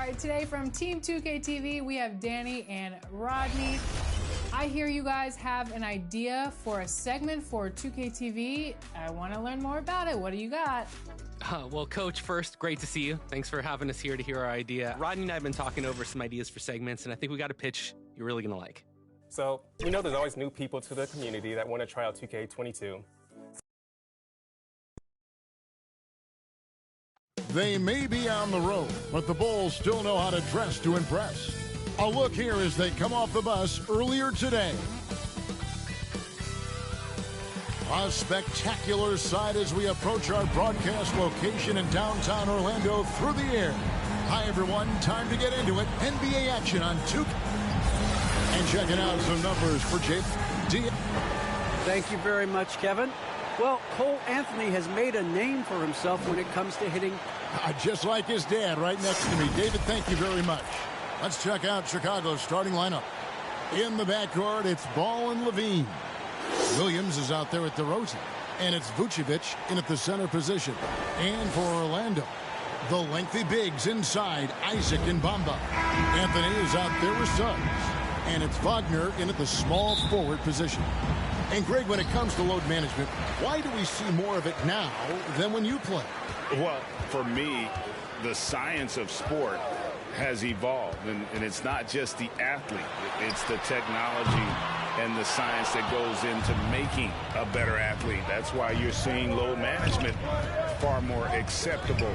right, today from Team 2K TV, we have Danny and Rodney. I hear you guys have an idea for a segment for 2K TV. I want to learn more about it. What do you got? Well, Coach, first, great to see you. Thanks for having us here to hear our idea. Rodney and I have been talking over some ideas for segments, and I think we got a pitch you're really going to like. So, we know there's always new people to the community that want to try out 2K22. They may be on the road, but the Bulls still know how to dress to impress. A look here as they come off the bus earlier today. A spectacular sight as we approach our broadcast location in downtown Orlando through the air. Hi, everyone. Time to get into it. NBA action on 2K. And checking out some numbers for JD. Thank you very much, Kevin. Well, Cole Anthony has made a name for himself when it comes to hitting. Just like his dad right next to me. David, thank you very much. Let's check out Chicago's starting lineup. In the backcourt, it's Ball and Levine. Williams is out there at DeRozan. And it's Vucevic in at the center position. And for Orlando, the lengthy bigs inside, Isaac and Bamba. Anthony is out there with Suggs. And it's Wagner in at the small forward position. And Greg, when it comes to load management, why do we see more of it now than when you play? Well, for me, the science of sport has evolved, and it's not just the athlete. It's the technology and the science that goes into making a better athlete. That's why you're seeing load management far more acceptable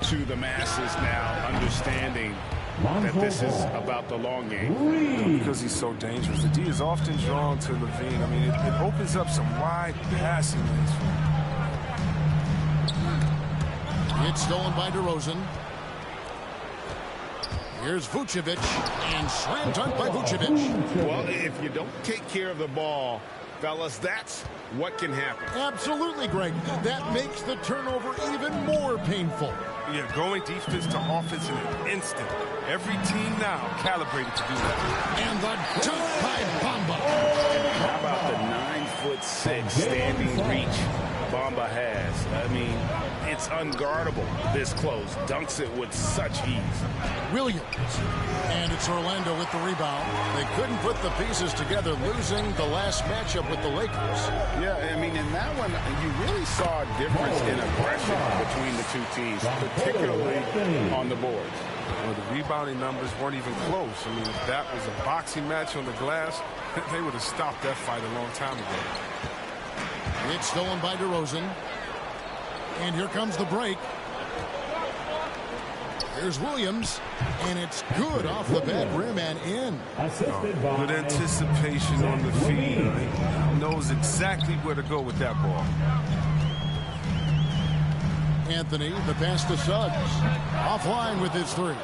to the masses now, understanding that this is about the long game. Because he's so dangerous. The D is often drawn to Levine. I mean, it opens up some wide passing lanes for him. It's stolen by DeRozan. Here's Vucevic, and slam dunk by Vucevic. Well, if you don't take care of the ball, fellas, that's what can happen. Absolutely, Greg. That makes the turnover even more painful. Yeah, going defense to offense in an instant. Every team now calibrated to do that. And the dunk by Bamba. How about the 9'6" standing reach Bamba has? I mean, it's unguardable this close. Dunks it with such ease. Williams. And it's Orlando with the rebound. They couldn't put the pieces together, losing the last matchup with the Lakers. Yeah, I mean, in that one, you really saw a difference in aggression between the two teams, particularly on the boards. Well, the rebounding numbers weren't even close. I mean, if that was a boxing match on the glass, they would have stopped that fight a long time ago. It's stolen by DeRozan. And here comes the break. Here's Williams. And it's good off the back rim and in. Good anticipation on the feed. He knows exactly where to go with that ball. Anthony, the pass to Suggs. Offline with his three.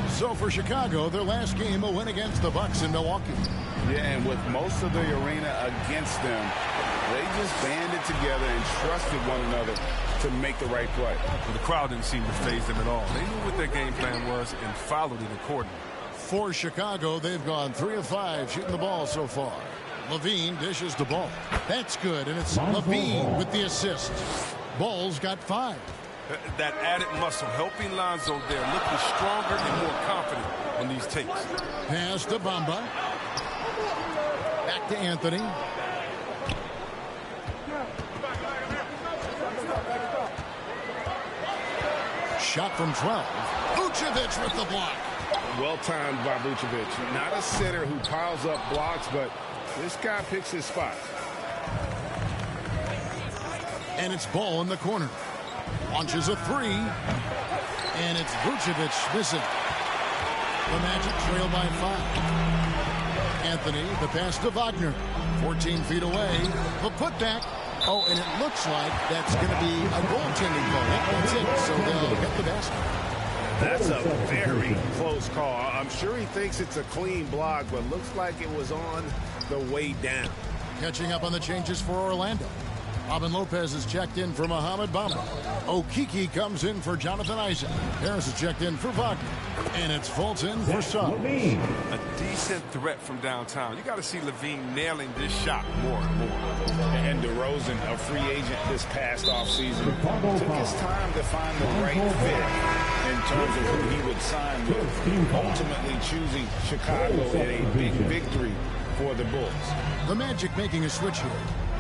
So for Chicago, their last game, a win against the Bucks in Milwaukee. Yeah, and with most of the arena against them, they just banded together and trusted one another to make the right play. Well, the crowd didn't seem to faze them at all. They knew what their game plan was and followed it accordingly. For Chicago, they've gone 3 of 5 shooting the ball so far. Levine dishes the ball. That's good, and it's Levine with the assist. Ball's got 5. That added muscle helping Lonzo there, looking stronger and more confident on these takes. Pass to Bamba. Back to Anthony. Shot from 12. Vucevic with the block. Well timed by Vucevic. Not a center who piles up blocks, but this guy picks his spot. And it's Ball in the corner. Launches a 3. And it's Vucevic missing. The Magic trail by 5. Anthony, the pass to Wagner. 14 feet away. The putback. Oh, and it looks like that's going to be a goaltending call. That's it. So they'll hit the basket. That's a very close call. I'm sure he thinks it's a clean block, but looks like it was on the way down. Catching up on the changes for Orlando. Robin Lopez is checked in for Mohamed Bamba. Okiki comes in for Jonathan Isaac. Harris is checked in for Wagner. And it's Fulton for Suggs. A decent threat from downtown. You got to see Levine nailing this shot more and more. And DeRozan, a free agent this past offseason, took his time to find the right fit in terms of who he would sign with, ultimately choosing Chicago in a big victory for the Bulls. The Magic making a switch here.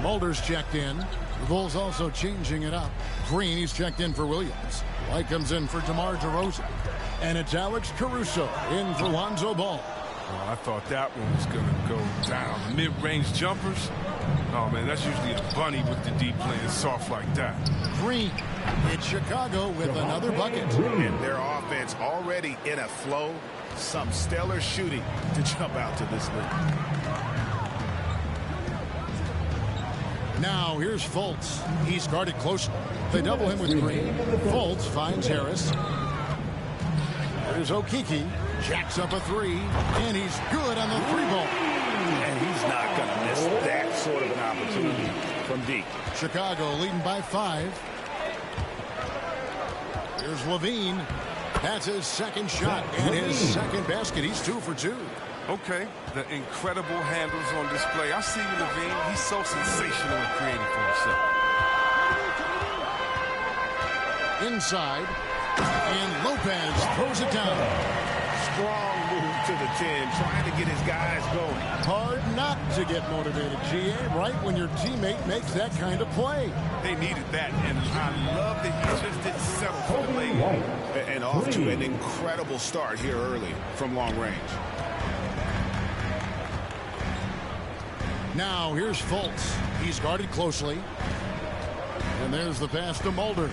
Mulder's checked in. The Bulls also changing it up. Green, he's checked in for Williams. White comes in for DeMar DeRozan. And it's Alex Caruso in for Lonzo Ball. Oh, I thought that one was going to go down. Mid-range jumpers? Oh, man, that's usually a bunny with the deep playing soft like that. Green, it's Chicago with another bucket. And their offense already in a flow. Some stellar shooting to jump out to this league. Now here's Fultz. He's guarded closely. They double him with Green. Fultz finds Harris. There's Okiki. Jacks up a three. And he's good on the three ball. And he's not going to miss that sort of an opportunity from deep. Chicago leading by 5. Here's Levine. That's his second shot and his second basket. He's 2 for 2. Okay, the incredible handles on display. I see you, Levine. He's so sensational and creative for himself. Inside, and Lopez throws it down. Strong move to the 10, trying to get his guys going. Hard not to get motivated, GA, right when your teammate makes that kind of play. They needed that, and I love that he just didn't settle for the lay. And off to an incredible start here early from long range. Now here's Fultz. He's guarded closely. And there's the pass to Mulder.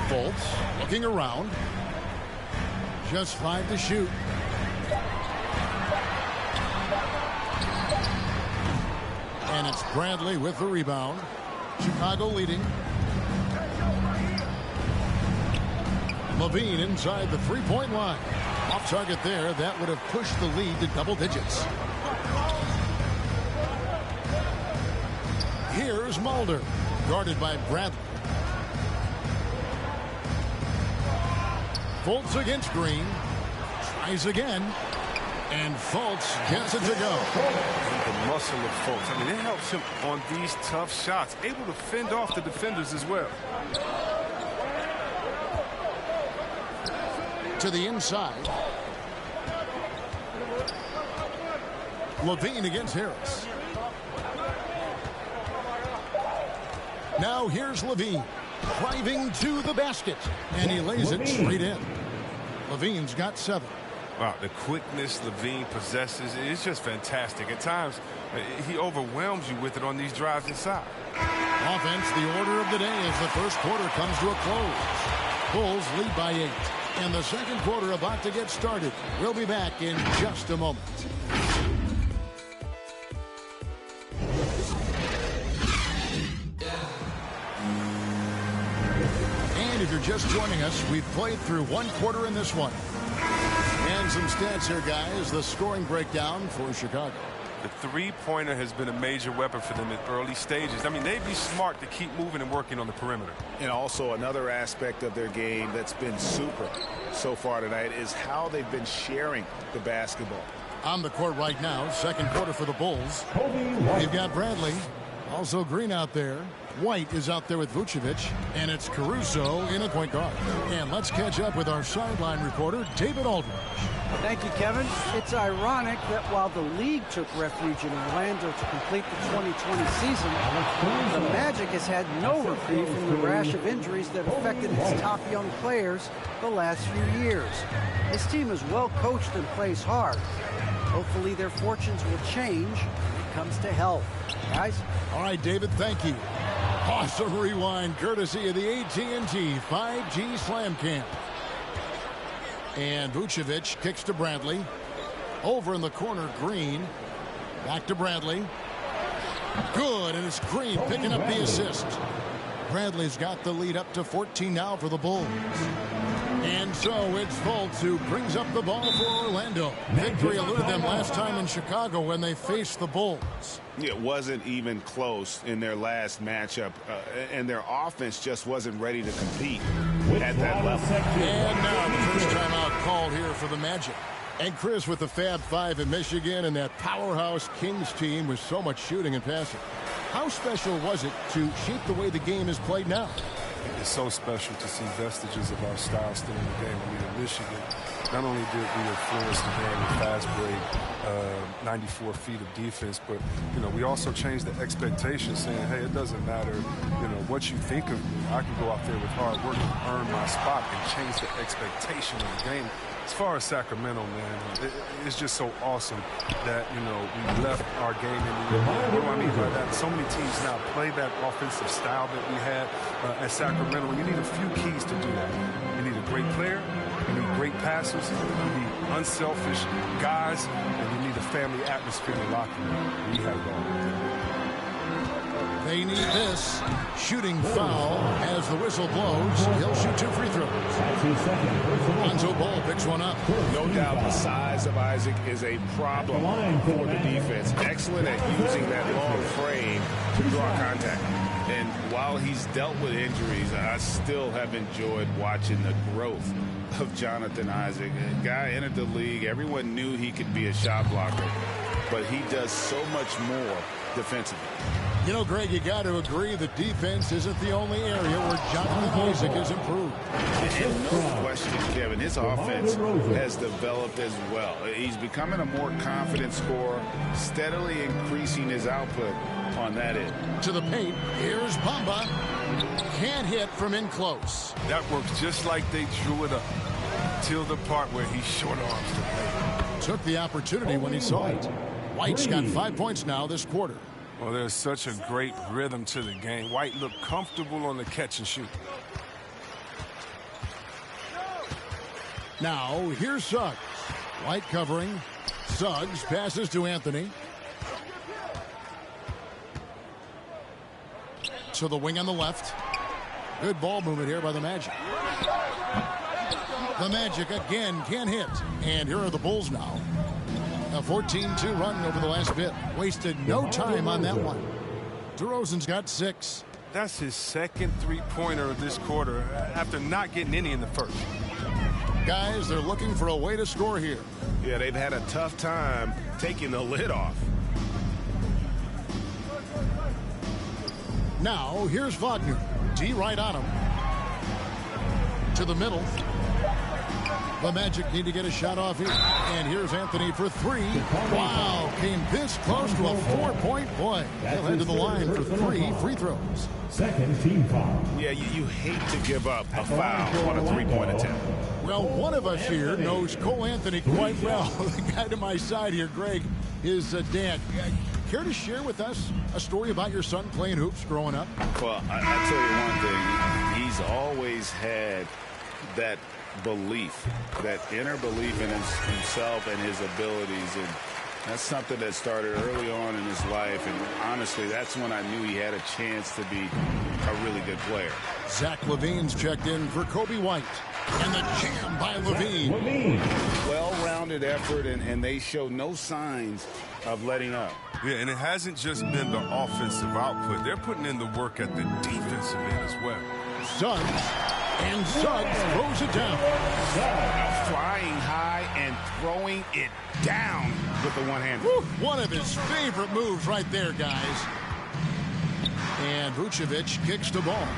Fultz looking around. Just 5 to shoot. And it's Bradley with the rebound. Chicago leading. Levine inside the three-point line. Off target there. That would have pushed the lead to double digits. Here's Mulder, guarded by Bradley. Fultz against Green. Tries again. And Fultz gets it to go. The muscle of Fultz. I mean, it helps him on these tough shots. Able to fend off the defenders as well. To the inside. Levine against Harris. Now here's Levine. Driving to the basket. And he lays it straight in. Levine's got 7. Wow, the quickness Levine possesses is just fantastic. At times, he overwhelms you with it on these drives inside. Offense, the order of the day as the first quarter comes to a close. Bulls lead by 8. And the second quarter about to get started. We'll be back in just a moment. And if you're just joining us, we've played through one quarter in this one. And some stats here, guys. The scoring breakdown for Chicago. The three-pointer has been a major weapon for them at early stages. I mean, they'd be smart to keep moving and working on the perimeter. And also another aspect of their game that's been super so far tonight is how they've been sharing the basketball. On the court right now, second quarter for the Bulls. You've got Bradley, also Green out there. White is out there with Vucevic, and it's Caruso in a point guard. And let's catch up with our sideline reporter, David Aldridge. Thank you, Kevin. It's ironic that while the league took refuge in Orlando to complete the 2020 season, the Magic has had no reprieve from the rash of injuries that affected its top young players the last few years. This team is well coached and plays hard. Hopefully their fortunes will change when it comes to health. Guys? All right, David, thank you. Awesome rewind courtesy of the AT&T 5G Slam Camp. And Vucevic kicks to Bradley. Over in the corner, Green. Back to Bradley. Good, and it's Green picking up the assist. Bradley's got the lead up to 14 now for the Bulls. And so it's Fultz who brings up the ball for Orlando. Victory eluded them last time in Chicago when they faced the Bulls. It wasn't even close in their last matchup, and their offense just wasn't ready to compete at that level. And now the first timeout called here for the Magic. And Chris with the Fab Five in Michigan and that powerhouse Kings team with so much shooting and passing. How special was it to shape the way the game is played now? It's so special to see vestiges of our style still in the game. I mean, in Michigan, not only did we influence the game with fast break, 94 feet of defense, but, you know, we also changed the expectation, saying, hey, it doesn't matter, you know, what you think of me. I can go out there with hard work and earn my spot and change the expectation of the game. As far as Sacramento, man, it's just so awesome that, you know, we left our game in the NBA. What do I mean by that? So many teams now play that offensive style that we had at Sacramento. You need a few keys to do that. You need a great player, you need great passers, you need unselfish guys, and you need a family atmosphere in the locker room. We have it all. They need this. Shooting foul as the whistle blows. He'll shoot 2 free throws. Lonzo Ball picks one up. No doubt the size of Isaac is a problem for the defense. Excellent at using that long frame to draw contact. And while he's dealt with injuries, I still have enjoyed watching the growth of Jonathan Isaac. A guy entered the league. Everyone knew he could be a shot blocker, but he does so much more defensively. You know, Greg, you got to agree the defense isn't the only area where Jonathan Isaac has improved. And no question, Kevin, his offense has developed as well. He's becoming a more confident scorer, steadily increasing his output on that end. To the paint, here's Bamba. Can't hit from in close. That works just like they drew it up till the part where he short arms the play. Took the opportunity when he saw it. White's got 5 points now this quarter. Well, there's such a great rhythm to the game. White looked comfortable on the catch and shoot. Now, here's Suggs. White covering. Suggs passes to Anthony. To the wing on the left. Good ball movement here by the Magic. The Magic again can't hit. And here are the Bulls now. A 14-2 run over the last bit. Wasted no time on that one. DeRozan's got 6. That's his second three-pointer of this quarter after not getting any in the first. Guys, they're looking for a way to score here. Yeah, they've had a tough time taking the lid off. Now, here's Wagner. D right on him. To the middle. The Magic need to get a shot off here. And here's Anthony for 3. Wow, came this close to a 4-point play. He'll head to the line for 3 free throws. Second team foul. Yeah, you hate to give up a foul on a three-point attempt. Well, one of us here knows Cole Anthony quite well. The guy to my side here, Greg, is dad. Care to share with us a story about your son playing hoops growing up? Well, I'll tell you one thing. He's always had that belief, that inner belief in himself and his abilities, and that's something that started early on in his life, and honestly that's when I knew he had a chance to be a really good player. Zach LaVine's checked in for Kobe White, and the jam by LaVine. Well-rounded effort, and they show no signs of letting up. Yeah, and it hasn't just been the offensive output. They're putting in the work at the defensive end as well. Suggs. And Suggs throws it down. Flying high and throwing it down with the one-hander. One of his favorite moves right there, guys. And Vucevic kicks the ball.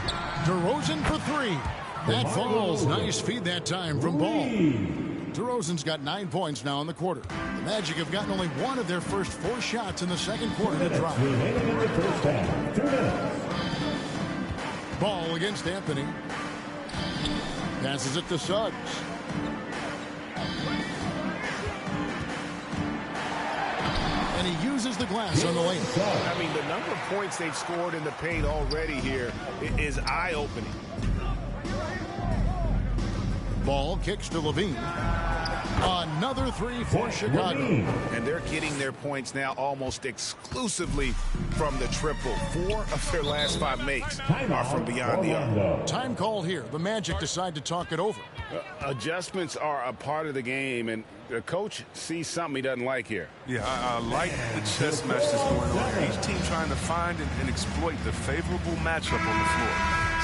DeRozan for 3. That falls. Nice feed that time from Ball. DeRozan's got 9 points now in the quarter. The Magic have gotten only one of their first 4 shots in the second quarter to drop. Ball against Anthony. Passes it to Suggs. And he uses the glass on the lane. I mean, the number of points they've scored in the paint already here is eye-opening. Ball kicks to LaVine. Another three for Chicago. And they're getting their points now almost exclusively from the triple. 4 of their last 5 makes are from beyond the arc. Time called here. The Magic decide to talk it over. Adjustments are a part of the game, and the coach sees something he doesn't like here. Yeah, I like the chess match that's going on here. Each team trying to find and exploit the favorable matchup on the floor.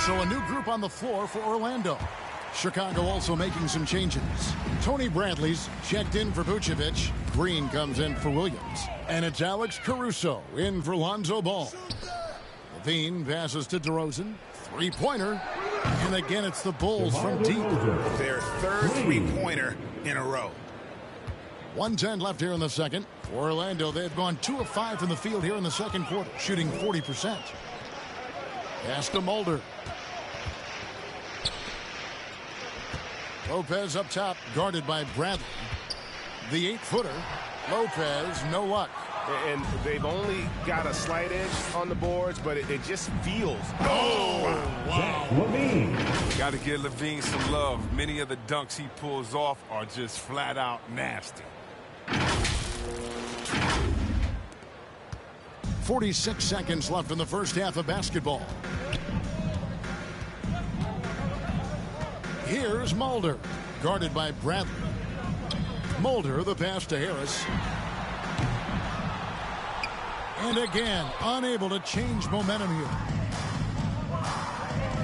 So a new group on the floor for Orlando. Chicago also making some changes. Tony Bradley's checked in for Vucevic. Green comes in for Williams. And it's Alex Caruso in for Lonzo Ball. Levine passes to DeRozan. Three-pointer. And again, it's the Bulls from deep. Their third three-pointer in a row. 1:10 left here in the second. For Orlando, they've gone 2 of 5 from the field here in the second quarter, shooting 40%. Pass to Mulder. Lopez up top, guarded by Bradley. The 8-footer. Lopez, no luck. And they've only got a slight edge on the boards, but it just feels. Wow. Got to give Levine some love. Many of the dunks he pulls off are just flat out nasty. 46 seconds left in the first half of basketball. Here's Mulder, guarded by Bradley. Mulder, the pass to Harris. And again, unable to change momentum here.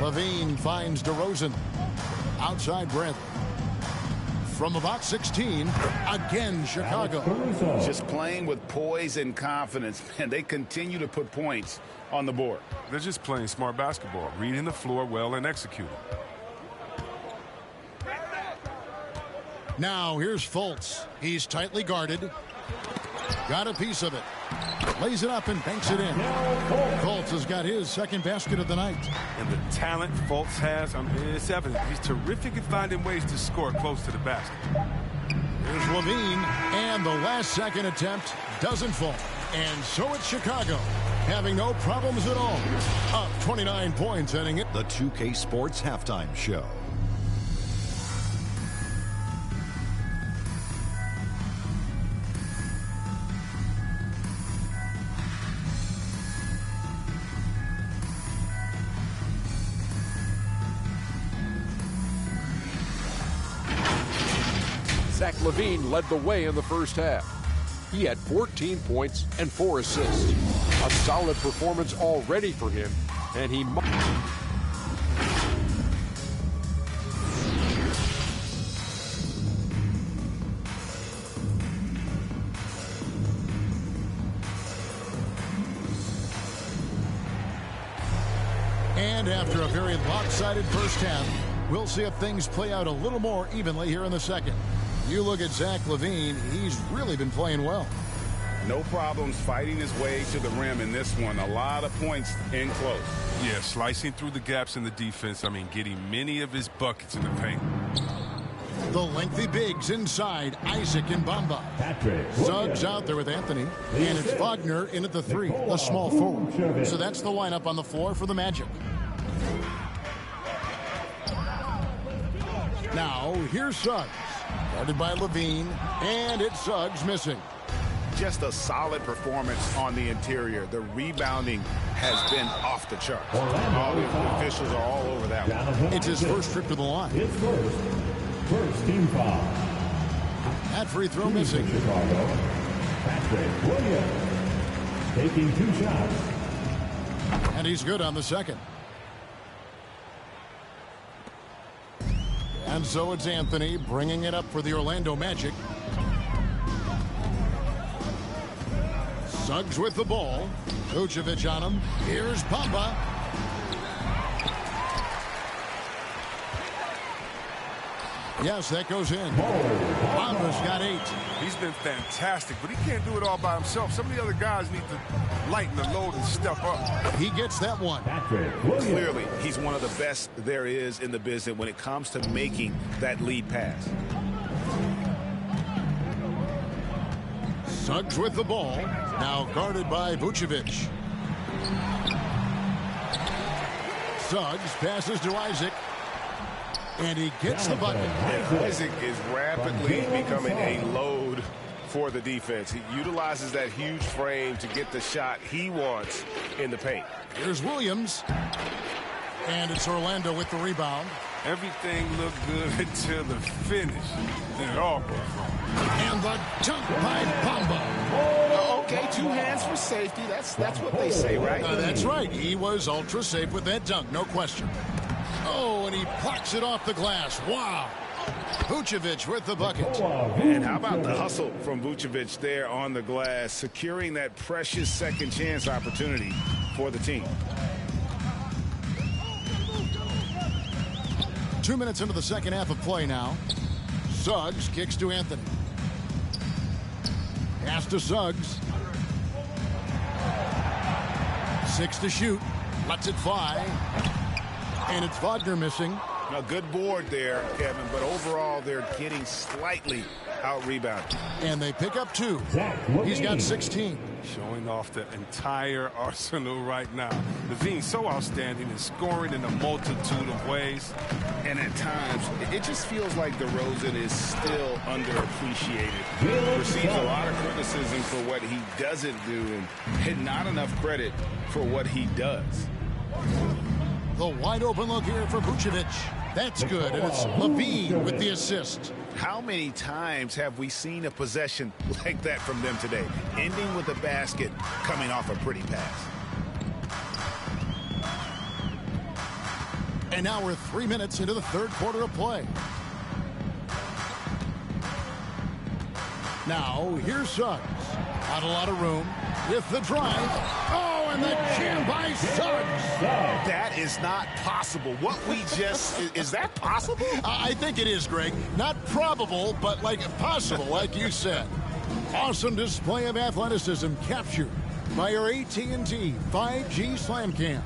Levine finds DeRozan. Outside Bradley. From about 16, again Chicago. Just playing with poise and confidence, and they continue to put points on the board. They're just playing smart basketball, reading the floor well and executing. Now here's Fultz. He's tightly guarded. Got a piece of it. Lays it up and banks it in. Fultz has got his second basket of the night. And the talent Fultz has, it's evident. He's terrific at finding ways to score close to the basket. Here's Levine, and the last second attempt doesn't fall. And so it's Chicago, having no problems at all. Up 29 points heading it. The 2K Sports Halftime Show. Zach LaVine led the way in the first half. He had 14 points and 4 assists. A solid performance already for him, and he And after a very lopsided first half, we'll see if things play out a little more evenly here in the second. You look at Zach LaVine, he's really been playing well. No problems fighting his way to the rim in this one. A lot of points in close. Yeah, slicing through the gaps in the defense. Getting many of his buckets in the paint. The lengthy bigs inside, Isaac and Bamba. Suggs out there with Anthony. And it's Wagner in at the 3, a small forward. So that's the lineup on the floor for the Magic. Now, here's Suggs. Guarded by LaVine, and it's Suggs missing. Just a solid performance on the interior. The rebounding has been off the charts. All the officials are all over that one. It's his first trip to the line. His first team foul. That free throw missing. Chicago. Patrick Williams taking 2 shots. And he's good on the second. And so it's Anthony bringing it up for the Orlando Magic. Suggs with the ball. Vucevic on him. Here's Bamba. Yes, that goes in. Bamba's got 8. He's been fantastic, but he can't do it all by himself. Some of the other guys need to lighten the load and step up. He gets that one. Clearly, he's one of the best there is in the business when it comes to making that lead pass. Suggs with the ball. Now guarded by Vucevic. Suggs passes to Isaac. And he gets the bucket. And Isaac is rapidly becoming a load for the defense. He utilizes that huge frame to get the shot he wants in the paint. Here's Williams. And it's Orlando with the rebound. Everything looked good until the finish. Then it all goes wrong. And the dunk by Bamba. Okay, 2 hands for safety. That's what they say, right? That's right. He was ultra safe with that dunk, no question. Oh, and he plucks it off the glass. Wow. Vucevic with the bucket. And how about the hustle from Vucevic there on the glass, securing that precious second chance opportunity for the team. 2 minutes into the second half of play now. Suggs kicks to Anthony. Pass to Suggs. 6 to shoot. Lets it fly. And it's Wagner missing. A good board there, Kevin, but overall they're getting slightly out-rebounded. And they pick up 2. He's got 16. Showing off the entire arsenal right now. LaVine so outstanding in scoring in a multitude of ways. And at times, it just feels like DeRozan is still underappreciated. Receives a lot of criticism for what he doesn't do and not enough credit for what he does. The wide open look here for Vucevic. That's good, and it's LaVine with the assist. How many times have we seen a possession like that from them today? Ending with a basket, coming off a pretty pass. And now we're 3 minutes into the third quarter of play. Now, here's Suggs. Not a lot of room with the drive. Oh, and the jam by Suggs. That is not possible. What we just... Is that possible? I think it is, Greg. Not probable, but like possible, like you said. Awesome display of athleticism captured by our AT&T 5G Slam Cam.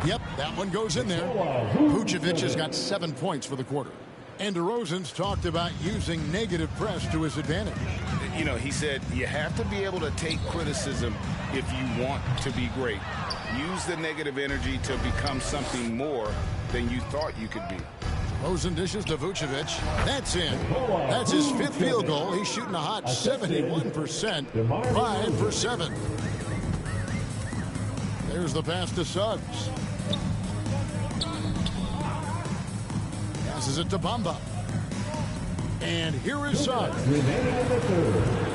Yep, that one goes in there. Vucevic has got 7 points for the quarter. And DeRozan's talked about using negative press to his advantage. You know, he said you have to be able to take criticism if you want to be great. Use the negative energy to become something more than you thought you could be. DeRozan dishes to Vucevic. That's in. That's his 5th field goal. He's shooting a hot 71%. 5 for 7. There's the pass to Suggs. Passes it to Bamba. And here is Suggs.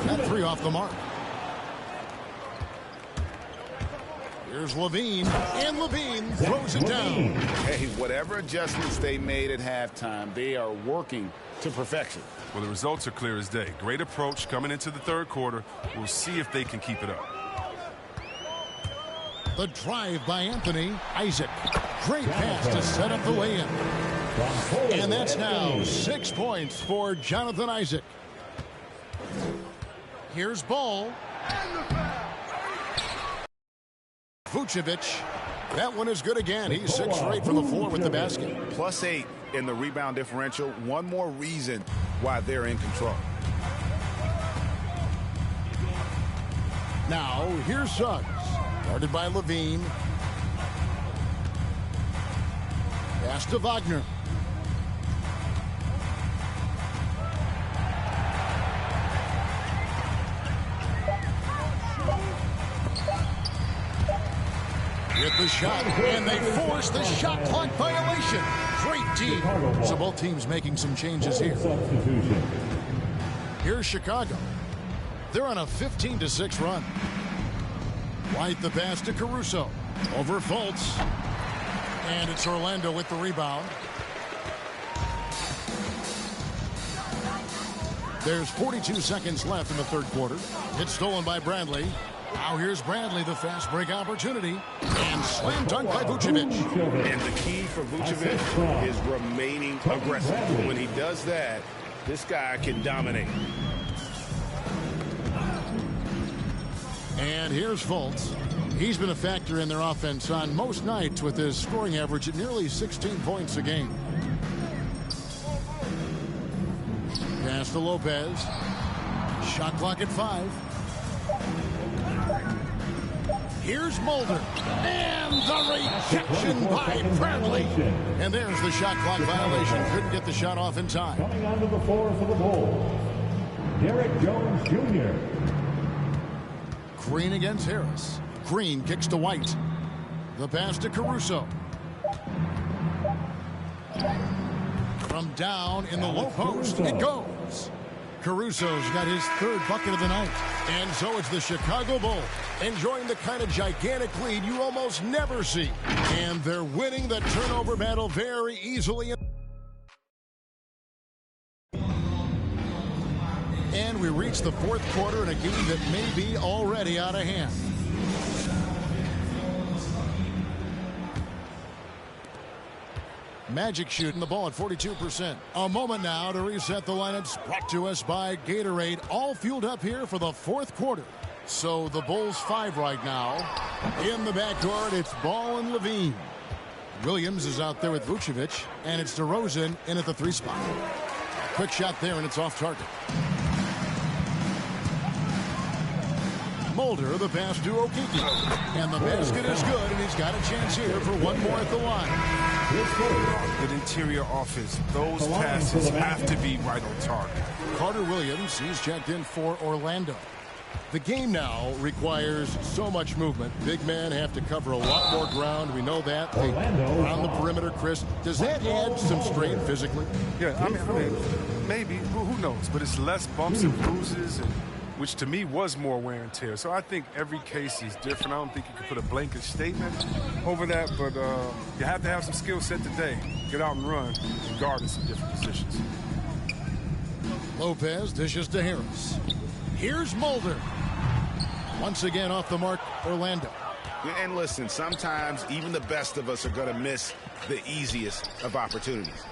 That 3 off the mark. Here's LaVine, and LaVine throws it down. Hey, whatever adjustments they made at halftime, they are working to perfection. Well, the results are clear as day. Great approach coming into the third quarter. We'll see if they can keep it up. The drive by Anthony. Isaac. Great pass to set up the lay-in. And that's now 6 points for Jonathan Isaac. Here's Ball. Vucevic. That one is good again. He's 6 for 8 from the floor with the basket. +8 in the rebound differential. One more reason why they're in control. Now, here's Suggs. Guarded by LaVine. Pass to Wagner. With the shot, and they force the shot clock violation. Great D. So both teams making some changes here. Here's Chicago. They're on a 15-6 run. White the pass to Caruso. Over Fultz. And it's Orlando with the rebound. There's 42 seconds left in the third quarter. It's stolen by Bradley. Now here's Bradley, the fast break opportunity. And slam dunk by Vucevic. And the key for Vucevic is remaining aggressive. When he does that, this guy can dominate. And here's Fultz. He's been a factor in their offense on most nights with his scoring average at nearly 16 points a game. Pass to Lopez. Shot clock at 5. Here's Mulder. And the rejection by Bradley. And there's the shot clock violation. Couldn't get the shot off in time. Coming onto the floor for the Bulls, Derek Jones Jr. Green against Harris. Green kicks to White. The pass to Caruso. From down in the low post, it goes. Caruso's got his third bucket of the night. And so it's the Chicago Bulls enjoying the kind of gigantic lead you almost never see. And they're winning the turnover battle very easily. And we reach the fourth quarter in a game that may be already out of hand. Magic shooting the ball at 42%. A moment now to reset the lineups, brought to us by Gatorade. All fueled up here for the fourth quarter. So the Bulls 5 right now. In the backcourt, it's Ball and Levine. Williams is out there with Vucevic, and it's DeRozan in at the 3 spot. Quick shot there, and it's off target. Mulder, the pass to Okeke. And the basket is good, and he's got a chance here for one more at the line. Good interior offense. Those passes have to be right on target. Carter Williams, he's checked in for Orlando. The game now requires so much movement. Big men have to cover a lot more ground. We know that. They are on the perimeter, Chris. Does that add some strain physically? Yeah, I mean maybe. Who knows? But it's less bumps and bruises, and which to me was more wear and tear. So I think every case is different. I don't think you can put a blanket statement over that, but you have to have some skill set today. Get out and run and guard in some different positions. Lopez dishes to Harris. Here's Mulder. Once again off the mark, Orlando. And listen, sometimes even the best of us are going to miss the easiest of opportunities.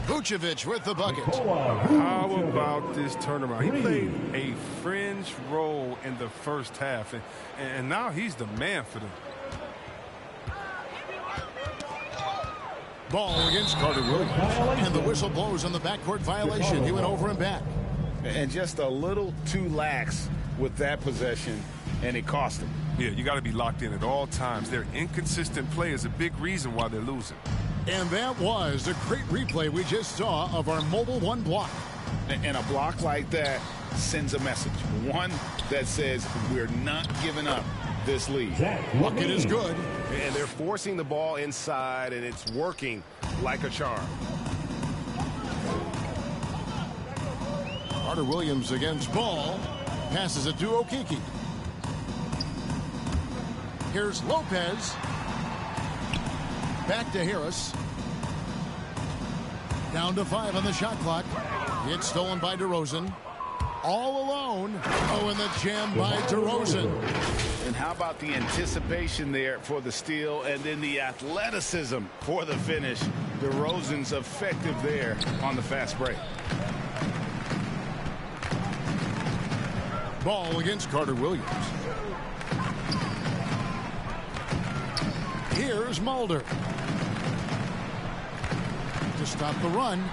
Vucevic with the bucket. How about this turnaround? He played a fringe role in the first half, and now he's the man for them. Ball against Carter Williams. And the whistle blows on the backcourt violation. He went over and back. And just a little too lax with that possession, and it cost him. Yeah, you got to be locked in at all times. Their inconsistent play is a big reason why they're losing. And that was a great replay we just saw of our Mobile One block. And a block like that sends a message. One that says we're not giving up this lead. Bucket is good. And they're forcing the ball inside, and it's working like a charm. Carter Williams against Ball. Passes it to Okeke. Here's Lopez. Back to Harris. Down to 5 on the shot clock. It's stolen by DeRozan. All alone. Oh, and the jam by DeRozan. And how about the anticipation there for the steal and then the athleticism for the finish. DeRozan's effective there on the fast break. Ball against Carter Williams. Here's Mulder. To stop the run.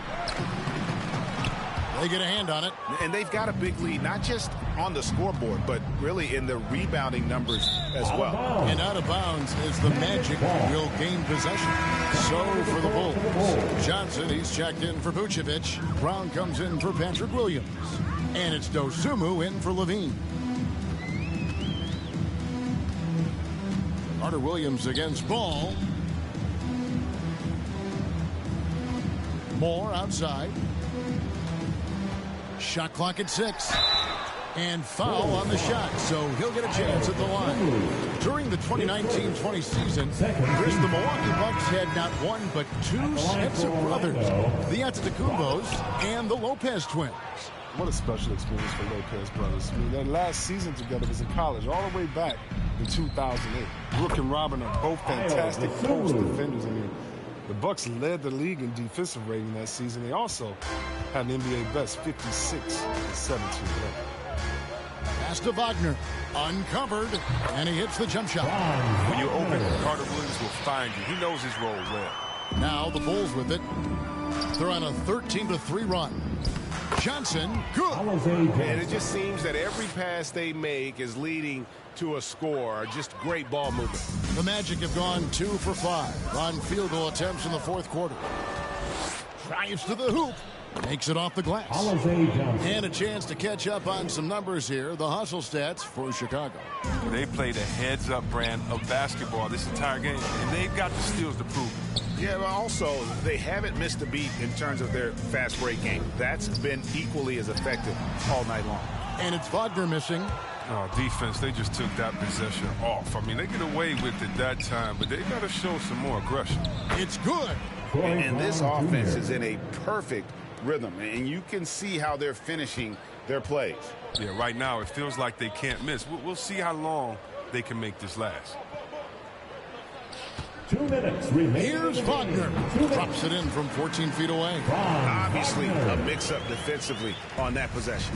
They get a hand on it. And they've got a big lead, not just on the scoreboard, but really in the rebounding numbers as well. And out of bounds as the Magic will gain possession. So for the Bulls, Johnson, he's checked in for Vucevic. Brown comes in for Patrick Williams. And it's Dosunmu in for Levine. Carter Williams against Ball. Moore outside. Shot clock at 6. And foul on the shot, so he'll get a chance at the line. During the 2019-20 season, Chris, the Milwaukee Bucks had not one but 2 sets of brothers, the Antetokounmpos and the Lopez twins. What a special experience for Lopez brothers. I mean, their last season together was in college, all the way back in 2008. Brooke and Robin are both fantastic post defenders. I mean, the Bucks led the league in defensive rating that season. They also had an NBA best 56-17. Pass to Wagner, uncovered, and he hits the jump shot. When you're open, Carter Williams will find you. He knows his role well. Now the Bulls with it. They're on a 13-3 run. Johnson, good. And it just seems that every pass they make is leading to a score. Just great ball movement. The Magic have gone 2 for 5 on field goal attempts in the fourth quarter. Drives to the hoop. Makes it off the glass. And a chance to catch up on some numbers here. The hustle stats for Chicago. They played a heads-up brand of basketball this entire game, and they've got the steals to prove it. Yeah, but also, they haven't missed a beat in terms of their fast break game. That's been equally as effective all night long. And it's Wagner missing. Oh, defense, they just took that possession off. I mean, they get away with it that time, but they got to show some more aggression. It's good. And this offense is in a perfect rhythm, and you can see how they're finishing their plays. Yeah, right now it feels like they can't miss. We'll see how long they can make this last. 2 minutes remaining. Here's Wagner. Drops it in from 14 feet away. Obviously a mix-up defensively on that possession.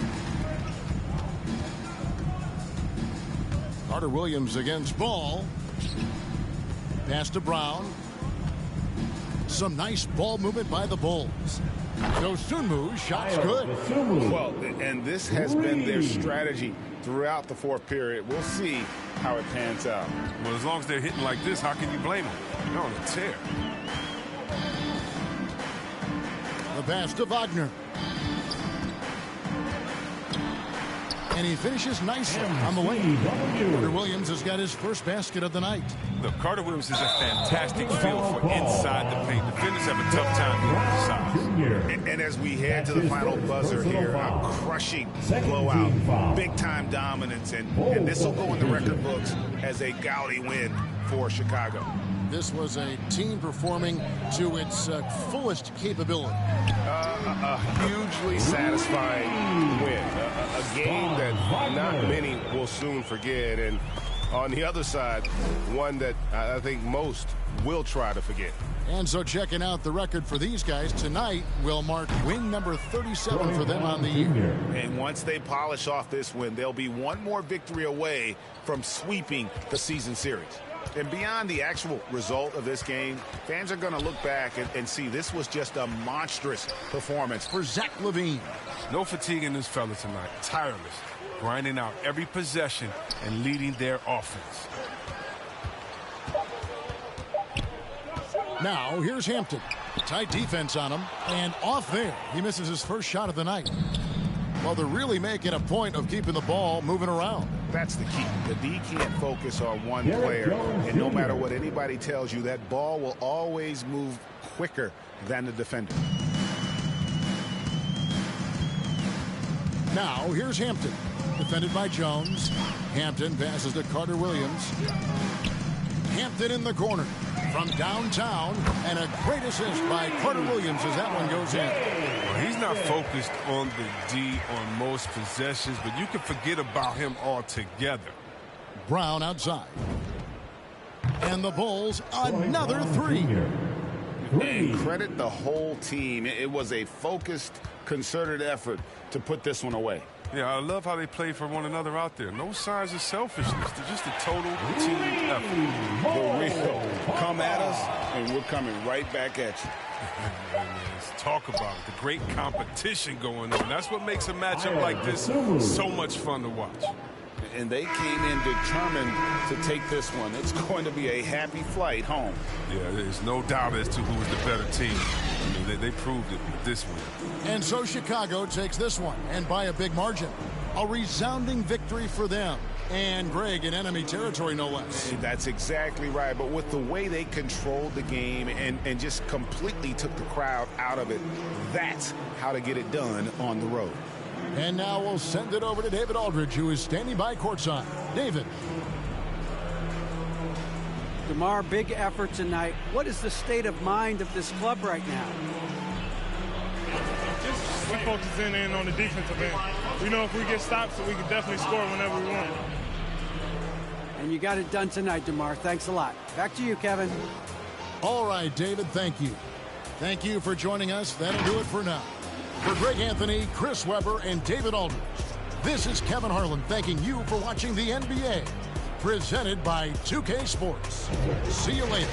Carter Williams against Ball. Pass to Brown. Some nice ball movement by the Bulls. Dosunmu, shot's good. Well, and this has been their strategy throughout the fourth period. We'll see how it pans out. Well, as long as they're hitting like this, how can you blame them? They're on a tear. The pass to Wagner. And he finishes nicely on the way. Carter Williams has got his first basket of the night. Look, Carter Williams is a fantastic feel for inside the paint. Defenders have a tough time getting inside. And as we head to the final buzzer here, a crushing blowout, big-time dominance, and this will go in the record books as a gaudy win for Chicago. This was a team performing to its fullest capability. A hugely satisfying win. A game that not many will soon forget. And on the other side, one that I think most will try to forget. And so checking out the record for these guys tonight will mark win number 37 for them on the year. And once they polish off this win, they'll be one more victory away from sweeping the season series. And beyond the actual result of this game, fans are going to look back and see this was just a monstrous performance for Zach LaVine. No fatigue in this fella tonight. Tireless, grinding out every possession and leading their offense. Now, here's Hampton. Tight defense on him, and off there. He misses his first shot of the night. Well, they're really making a point of keeping the ball moving around. That's the key. The D can't focus on one player, and no matter what anybody tells you, that ball will always move quicker than the defender. Now, here's Hampton. Defended by Jones. Hampton passes to Carter Williams. Hampton in the corner from downtown, and a great assist by Carter Williams as that one goes in. Well, he's not focused on the D on most possessions, but you can forget about him altogether. Brown outside. And the Bulls, another three. And credit the whole team. It was a focused, concerted effort to put this one away. Yeah, I love how they play for one another out there. No signs of selfishness. They're just a total team effort. For real. Come at us, and we're coming right back at you. Let's talk about it. The great competition going on. That's what makes a matchup like this so much fun to watch. And they came in determined to take this one. It's going to be a happy flight home. Yeah, there's no doubt as to who is the better team. I mean, they proved it with this one. And so Chicago takes this one, and by a big margin. A resounding victory for them. And Greg in enemy territory, no less. That's exactly right. But with the way they controlled the game and just completely took the crowd out of it, that's how to get it done on the road. And now we'll send it over to David Aldridge, who is standing by courtside. David. DeMar, big effort tonight. What is the state of mind of this club right now? Just we're focusing in on the defensive end. We know if we get stops, so we can definitely score whenever we want. And you got it done tonight, DeMar. Thanks a lot. Back to you, Kevin. All right, David, thank you. Thank you for joining us. That'll do it for now. For Greg Anthony, Chris Webber, and David Aldridge, this is Kevin Harlan thanking you for watching the NBA, presented by 2K Sports. See you later.